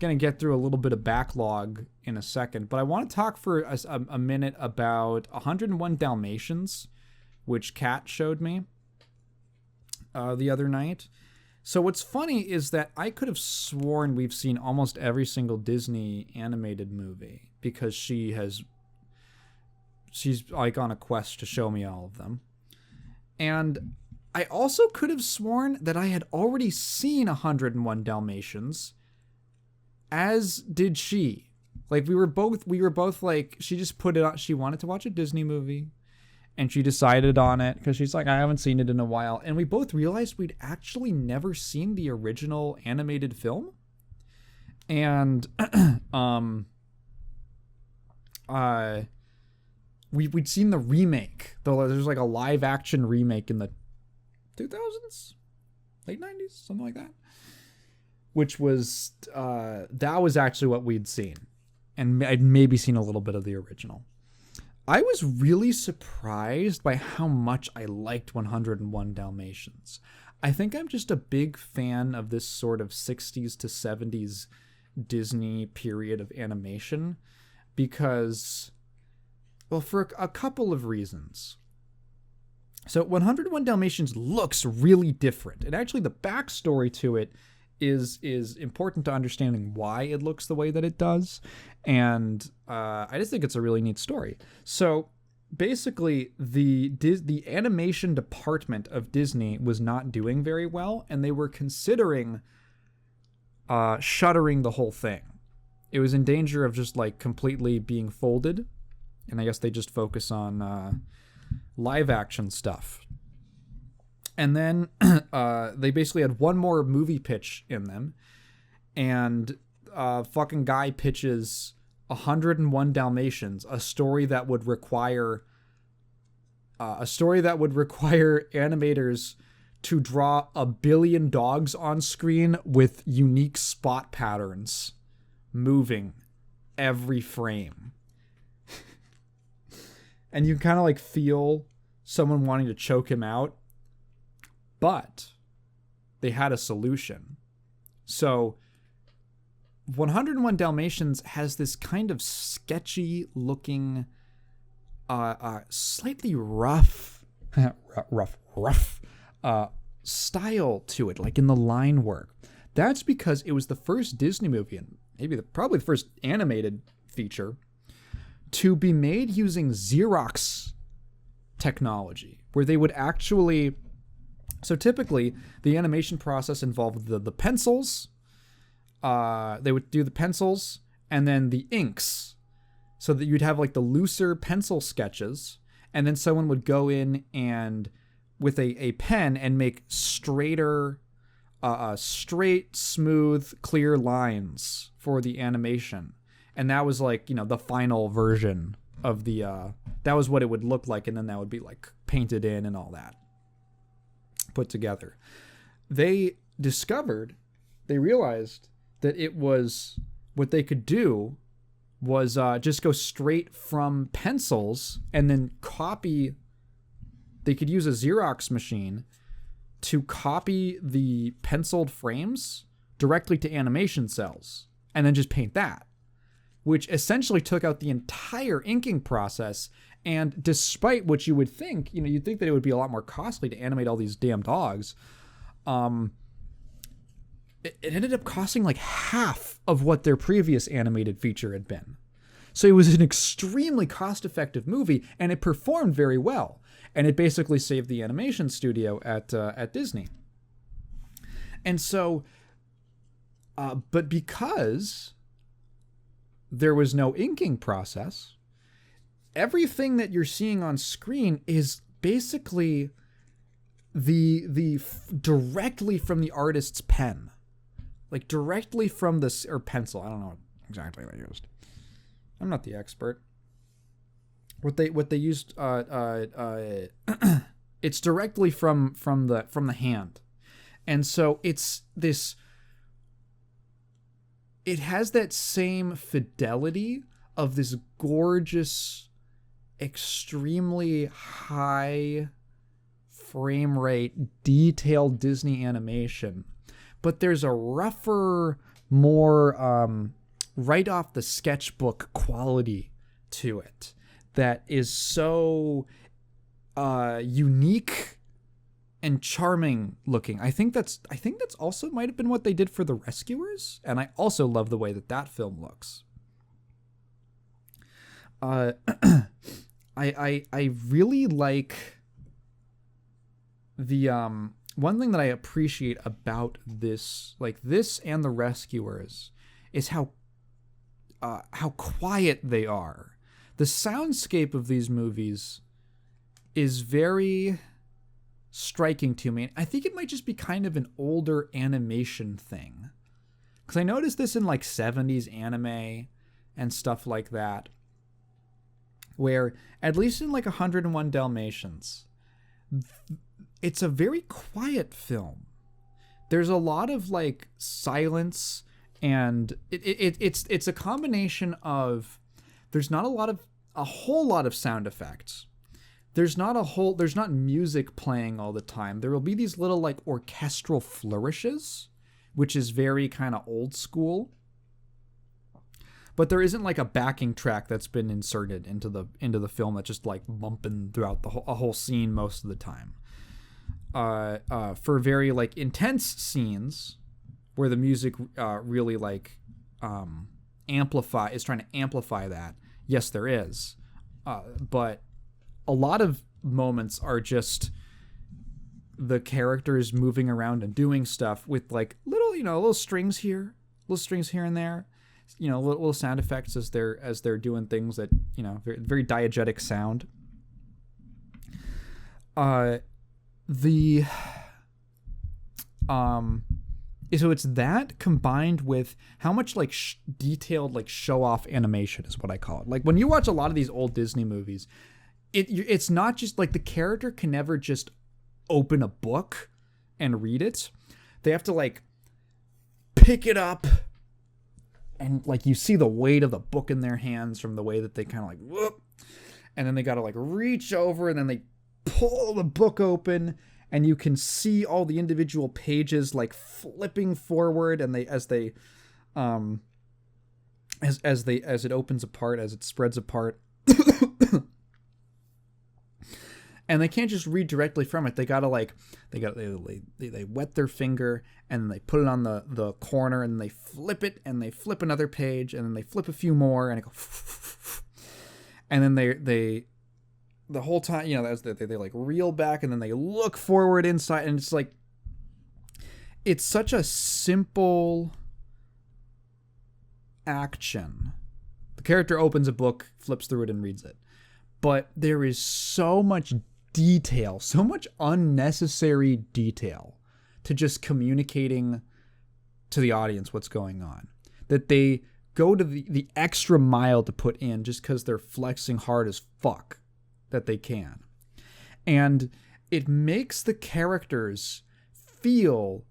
going to get through a little bit of backlog in a second, but I want to talk for a minute about 101 Dalmatians, which Kat showed me the other night. So what's funny is that I could have sworn we've seen almost every single Disney animated movie because she's like on a quest to show me all of them. And I also could have sworn that I had already seen 101 Dalmatians, as did she. Like we were both like, she just put it on, she wanted to watch a Disney movie and she decided on it because she's like, I haven't seen it in a while. And we both realized we'd actually never seen the original animated film. And we'd seen the remake. Though there's like a live action remake in the 2000s, late 90s, something like that. Which was that was actually what we'd seen, and I'd maybe seen a little bit of the original. I was really surprised by how much I liked 101 Dalmatians. I think I'm just a big fan of this sort of 60s to 70s Disney period of animation because, well, for a couple of reasons. So 101 Dalmatians looks really different. And actually the backstory to it is important to understanding why it looks the way that it does. And I just think it's a really neat story. So basically the animation department of Disney was not doing very well, and they were considering shuttering the whole thing. It was in danger of just like completely being folded, and I guess they just focus on live action stuff. And then they basically had one more movie pitch in them, and fucking guy pitches 101 Dalmatians, a story that would require animators to draw 1 billion dogs on screen with unique spot patterns moving every frame. And you kind of like feel someone wanting to choke him out. But they had a solution. So 101 Dalmatians has this kind of sketchy looking, slightly rough style to it, like in the line work. That's because it was the first Disney movie, and maybe probably the first animated feature, to be made using Xerox technology, where they would actually... So typically, the animation process involved the pencils. They would do the pencils and then the inks, so that you'd have like the looser pencil sketches, and then someone would go in and with a pen and make straight, smooth, clear lines for the animation. And that was like, the final version of the, that was what it would look like. And then that would be like painted in and all that put together. They realized that it was, what they could do was just go straight from pencils and then copy. They could use a Xerox machine to copy the penciled frames directly to animation cells and then just paint that, which essentially took out the entire inking process. And despite what you would think, you'd think that it would be a lot more costly to animate all these damn dogs. It ended up costing like half of what their previous animated feature had been. So it was an extremely cost-effective movie, and it performed very well. And it basically saved the animation studio at Disney. And so, but because there was no inking process, everything that you're seeing on screen is basically the directly from the artist's pen, like directly from or pencil. I don't know exactly what they used. I'm not the expert. What they used, it's directly from the hand, and so it's this. It has that same fidelity of this gorgeous, extremely high frame rate, detailed Disney animation. But there's a rougher, more right off the sketchbook quality to it that is so unique and charming looking. I think that's also might have been what they did for The Rescuers, and I also love the way that film looks. I really like the one thing that I appreciate about this and The Rescuers is how quiet they are. The soundscape of these movies is very striking to me. I think it might just be kind of an older animation thing, because I noticed this in like 70s anime and stuff like that, where at least in like 101 Dalmatians, it's a very quiet film. There's a lot of like silence, and it's a combination of, there's not a whole lot of sound effects. There's not music playing all the time. There will be these little like orchestral flourishes, which is very kind of old school. But there isn't like a backing track that's been inserted into the film that's just like bumping throughout a whole scene most of the time. For very like intense scenes where the music really like is trying to amplify that. Yes, there is. But a lot of moments are just the characters moving around and doing stuff with like little strings here and there. Little sound effects as they're doing things that, very, very diegetic sound. So it's that combined with how much like detailed like show off animation is what I call it. Like when you watch a lot of these old Disney movies, it's not just like the character can never just open a book and read it. They have to like pick it up, and like you see the weight of the book in their hands from the way that they kind of like whoop, and then they got to like reach over, and then they pull the book open, and you can see all the individual pages like flipping forward, and as it opens apart, as it spreads apart. And they can't just read directly from it. They wet their finger, and then they put it on the corner, and they flip it, and they flip another page, and then they flip a few more, and it goes, and then they the whole time, they like reel back, and then they look forward inside, and it's like, it's such a simple action. The character opens a book, flips through it, and reads it. But there is so much detail, so much unnecessary detail to just communicating to the audience what's going on, that they go to the extra mile to put in just because they're flexing hard as fuck that they can. And it makes the characters feel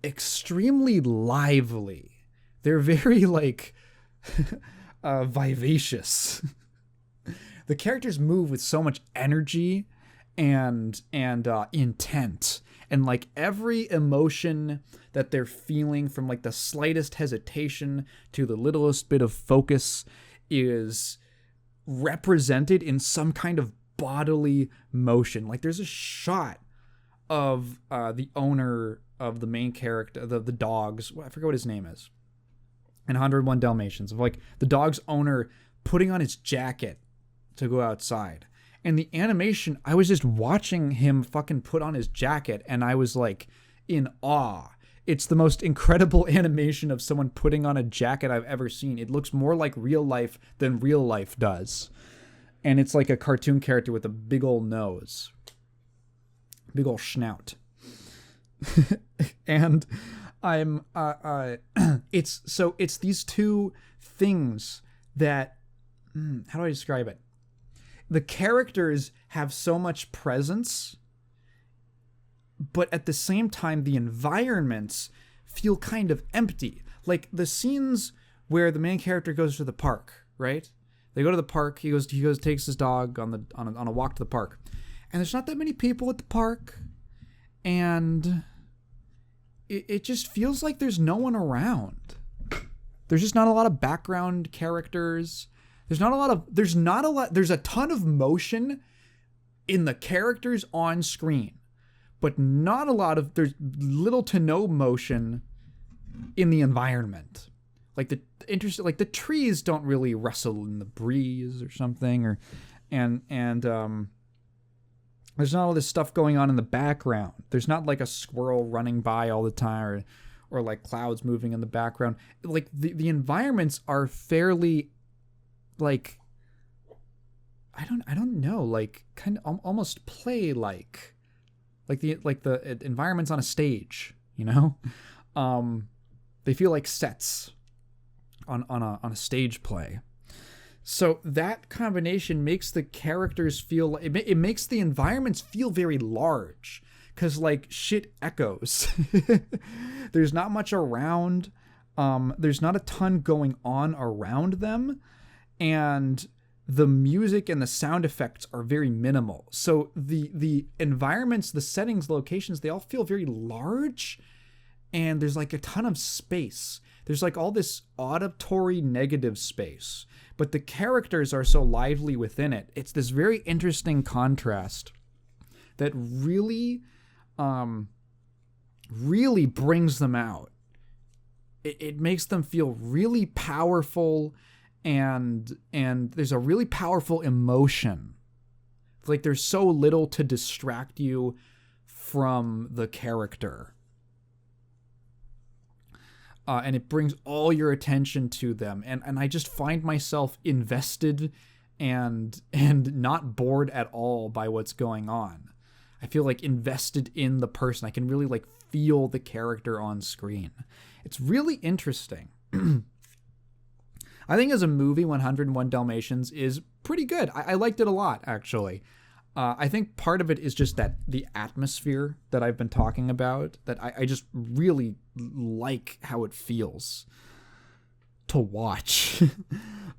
extremely lively. They're very like vivacious. The characters move with so much energy and intent, and like every emotion that they're feeling, from like the slightest hesitation to the littlest bit of focus, is represented in some kind of bodily motion. Like there's a shot of the owner of the main character, the dogs, I forget what his name is, in 101 Dalmatians, of like the dog's owner putting on his jacket to go outside. And the animation, I was just watching him fucking put on his jacket, and I was like in awe. It's the most incredible animation of someone putting on a jacket I've ever seen. It looks more like real life than real life does. And it's like a cartoon character with a big old nose. Big old snout. And I'm it's these two things that how do I describe it? The characters have so much presence, but at the same time, the environments feel kind of empty. Like the scenes where the main character goes to the park, right? They go to the park. He goes, takes his dog on a walk to the park, and there's not that many people at the park, and it just feels like there's no one around. There's just not a lot of background characters. There's a ton of motion in the characters on screen, but there's little to no motion in the environment. Like the trees don't really rustle in the breeze or something, and there's not all this stuff going on in the background. There's not like a squirrel running by all the time or like clouds moving in the background. Like the environments are fairly like, I don't know, like kind of almost play like the environments on a stage, you know? They feel like sets on a stage play. So that combination makes the characters feel, it makes the environments feel very large, because like shit echoes. There's not much around. There's not a ton going on around them, and the music and the sound effects are very minimal. So the environments, the settings, locations, they all feel very large, and there's like a ton of space. There's like all this auditory negative space, but the characters are so lively within it. It's this very interesting contrast that really, really brings them out. It makes them feel really powerful, and there's a really powerful emotion. Like there's so little to distract you from the character. And it brings all your attention to them, and I just find myself invested and not bored at all by what's going on. I feel like invested in the person. I can really like feel the character on screen. It's really interesting. I think as a movie, 101 Dalmatians is pretty good. I liked it a lot, actually. I think part of it is just that the atmosphere that I've been talking about, that I just really like how it feels to watch.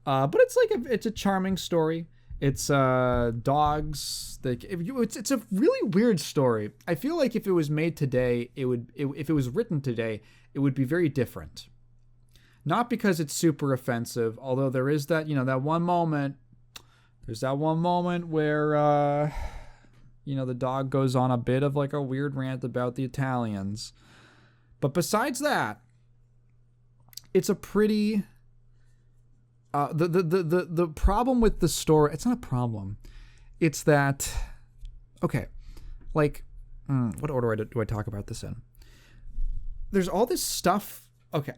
But it's a charming story. It's dogs. It's a really weird story. I feel like if it was made today, if it was written today, it would be very different. Not because it's super offensive, although there is that, that one moment. There's that one moment where, the dog goes on a bit of like a weird rant about the Italians. But besides that, it's a pretty, the problem with the story, it's not a problem. It's that, okay, like, what order do I talk about this in? There's all this stuff. Okay.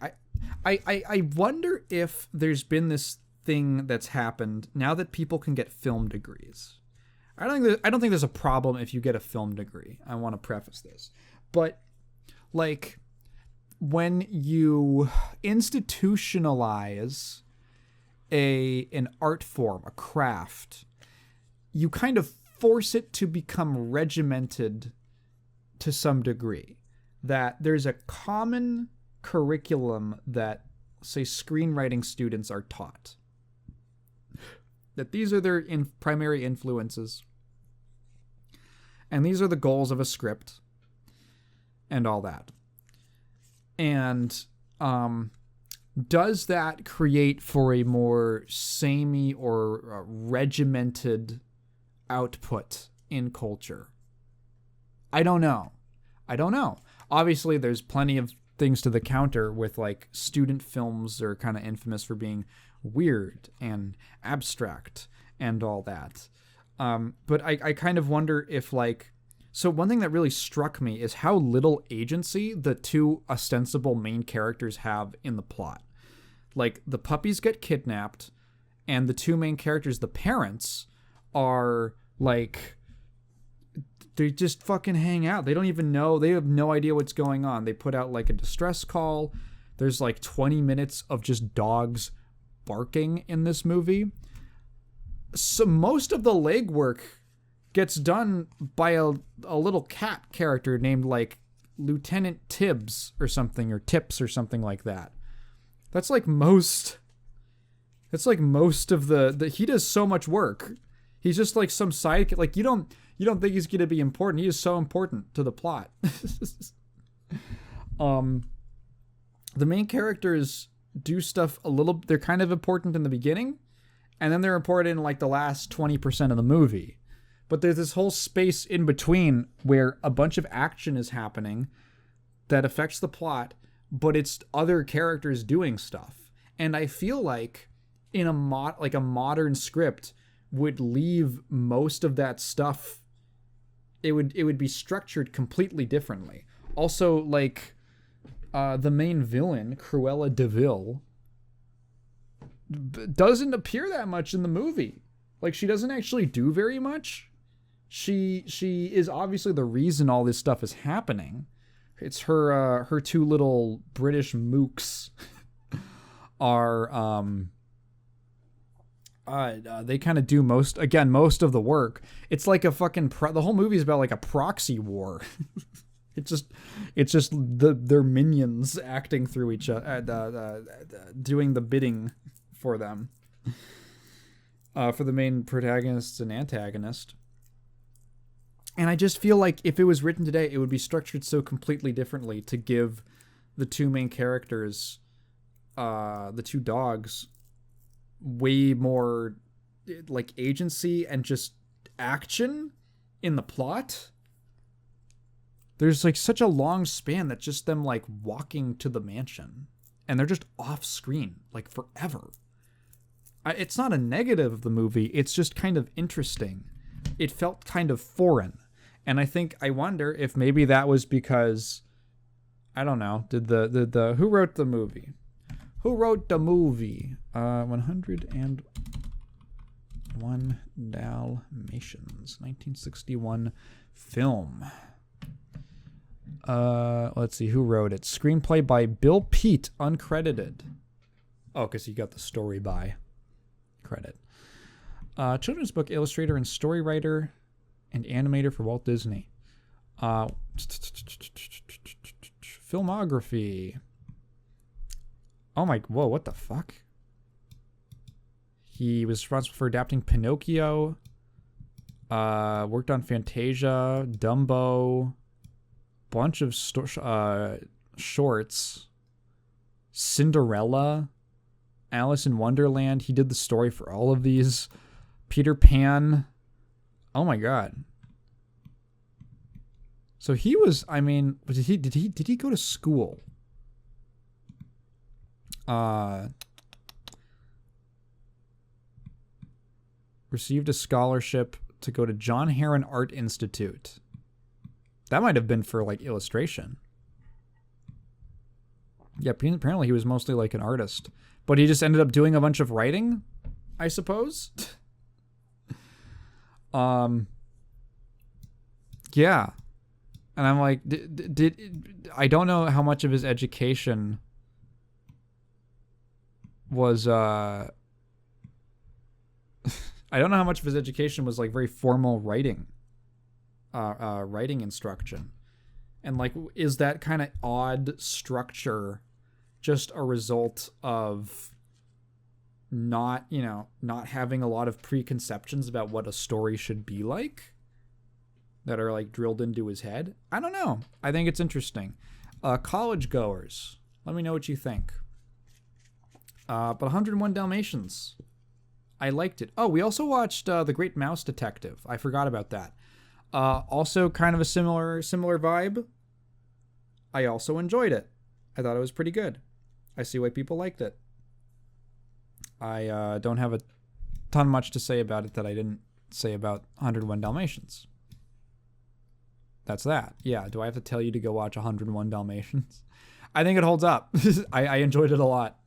I wonder if there's been this thing that's happened now that people can get film degrees. I don't think there's a problem if you get a film degree. I want to preface this. But like when you institutionalize an art form, a craft, you kind of force it to become regimented to some degree. That there's a common curriculum that, say, screenwriting students are taught. That these are their primary influences. And these are the goals of a script. And all that. And does that create for a more samey or regimented output in culture? I don't know. Obviously, there's plenty of things to the counter with like student films are kind of infamous for being weird and abstract and all that. But I kind of wonder if like, so one thing that really struck me is how little agency the two ostensible main characters have in the plot. Like the puppies get kidnapped and the two main characters, the parents, are like, they just fucking hang out. They don't even know. They have no idea what's going on. They put out like a distress call. There's like 20 minutes of just dogs barking in this movie. So most of the legwork gets done by a little cat character named like Lieutenant Tibbs or something, or Tips or something like that. That's like most of the he does so much work. He's just like some sidekick. Like you don't think he's going to be important. He is so important to the plot. The main characters do stuff a little. They're kind of important in the beginning, and then they're important in like the last 20% of the movie. But there's this whole space in between where a bunch of action is happening that affects the plot, but it's other characters doing stuff. And I feel like in a modern script would leave most of that stuff. It would be structured completely differently. Also, like the main villain, Cruella de Vil, doesn't appear that much in the movie. Like, she doesn't actually do very much. She is obviously the reason all this stuff is happening. It's her two little British mooks are they kind of do most of the work. It's like a fucking the whole movie is about like a proxy war. It's just their minions acting through each other, doing the bidding for them, for the main protagonists and antagonist. And I just feel like if it was written today, it would be structured so completely differently to give the two main characters, the two dogs, way more like agency and just action in the plot. There's like such a long span that's just them like walking to the mansion, and they're just off screen like forever. It's not a negative of the movie. It's just kind of interesting. It felt kind of foreign. And I wonder if maybe that was because, I don't know, who wrote the movie? Who wrote the movie? 101 Dalmatians, 1961 film. Let's see, who wrote it? Screenplay by Bill Peet, uncredited. Oh, because he got the story by credit. Children's book illustrator and story writer and animator for Walt Disney. Filmography. Whoa, what the fuck? He was responsible for adapting Pinocchio, worked on Fantasia, Dumbo, bunch of shorts, Cinderella, Alice in Wonderland. He did the story for all of these. Peter Pan. Oh my god. So he was, did he go to school? Received a scholarship to go to John Herron Art Institute. That might have been for like illustration. Yeah, apparently he was mostly like an artist, but he just ended up doing a bunch of writing, I suppose. Yeah. And I'm like, I don't know how much of his education was, I don't know how much of his education was like very formal writing, writing instruction. And like, is that kind of odd structure just a result of not having a lot of preconceptions about what a story should be like that are like drilled into his head? I don't know. I think it's interesting. College goers, let me know what you think. But 101 Dalmatians, I liked it. Oh, we also watched The Great Mouse Detective. I forgot about that. Also kind of a similar vibe. I also enjoyed it. I thought it was pretty good. I see why people liked it. I don't have a ton much to say about it that I didn't say about 101 Dalmatians. That's that. Yeah, do I have to tell you to go watch 101 Dalmatians? I think it holds up. I enjoyed it a lot.